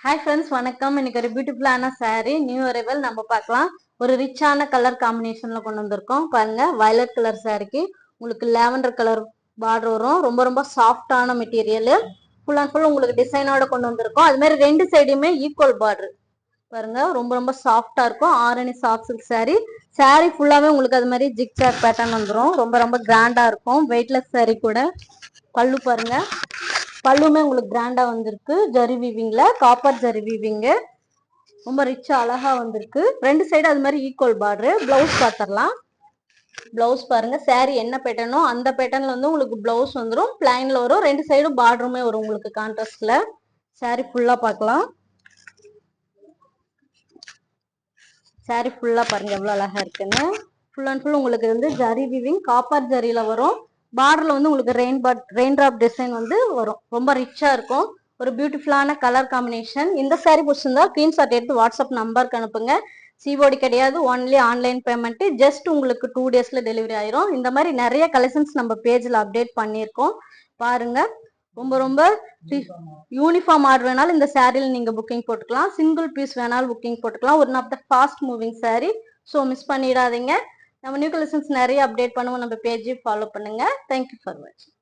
Hi friends, வணக்கம். இன்னைக்கு ஒரு பியூட்டிஃபுல்லான saree நியூ அரைவல் நம்ம பார்க்கலாம். ஒரு ரிச்சான கலர் காம்பினேஷன்ல கொண்டு வந்திருக்கோம். பாருங்க, வயலட் கலர் சாரிக்கு உங்களுக்கு லாவெண்டர் கலர் பார்டர் வரும். ரொம்ப ரொம்ப சாஃப்டான மெட்டீரியல், ஃபுல் அண்ட் ஃபுல் உங்களுக்கு டிசைனோட கொண்டு வந்திருக்கோம். அது மாதிரி ரெண்டு சைடுமே ஈக்குவல் பார்டர் பாருங்க, ரொம்ப ரொம்ப சாஃப்டா இருக்கும். ஆரணி சாஃப்ட் சில்க் saree ஃபுல்லாவே உங்களுக்கு அது மாதிரி ஜிக்ஜாக் பேட்டர்ன் வந்துடும். ரொம்ப ரொம்ப கிராண்டா இருக்கும். வெயிட்லெஸ் saree கூட. பல்லு பாருங்க, பல்லுமே உங்களுக்கு கிராண்டா வந்திருக்கு. ஜரி வீவிங்ல, காப்பர் ஜரி வீவிங், ரொம்ப ரிச்சா அழகா வந்திருக்கு. ரெண்டு சைடு அது மாதிரி ஈக்குவல் பார்டர். பிளவுஸ் பாத்திரலாம். பிளவுஸ் பாருங்க, saree என்ன பேட்டர்னோ அந்த பேட்டர்ன்ல வந்து உங்களுக்கு பிளவுஸ் வந்துடும். பிளைன்ல வரும். ரெண்டு சைடும் பார்டருமே வரும் உங்களுக்கு கான்ட்ராஸ்ட்ல. saree ஃபுல்லா பார்க்கலாம். saree ஃபுல்லா பாருங்க எவ்வளவு அழகா இருக்குன்னு. ஃபுல் அண்ட் ஃபுல் உங்களுக்கு வந்து ஜரி வீவிங், காப்பர் ஜரியில வரும். பார்டர்ல வந்து உங்களுக்கு ரெயின் டிராப் டிசைன் வந்து வரும். ரொம்ப ரிச்சா இருக்கும். ஒரு பியூட்டிஃபுல்லான கலர் காம்பினேஷன். இந்த saree பிடிச்சிருந்தா ஸ்கிரீன்ஷாட் எடுத்து வாட்ஸ்அப் நம்பருக்கு அனுப்புங்க. சிஓடி கிடையாது, ஒன்லி ஆன்லைன் பேமெண்ட். ஜஸ்ட் உங்களுக்கு 2 டேஸ்ல டெலிவரி ஆயிரும். இந்த மாதிரி நிறைய கலெக்ஷன்ஸ் நம்ம பேஜ்ல அப்டேட் பண்ணியிருக்கோம், பாருங்க. ரொம்ப ரொம்ப யூனிஃபார்ம் ஆர்டர் வேணாலும் இந்த சாரியில் நீங்க புக்கிங் போட்டுக்கலாம். சிங்கிள் பீஸ் வேணாலும் புக்கிங் போட்டுக்கலாம். One of the fast moving saree. So miss பண்ணிடாதீங்க. நம்ம நியூ கலெக்ஷன்ஸ் நிறைய அப்டேட் பண்ணுவோம். நம்ம பேஜை ஃபாலோ பண்ணுங்க. தேங்க்யூ ஃபார் வாட்சிங்.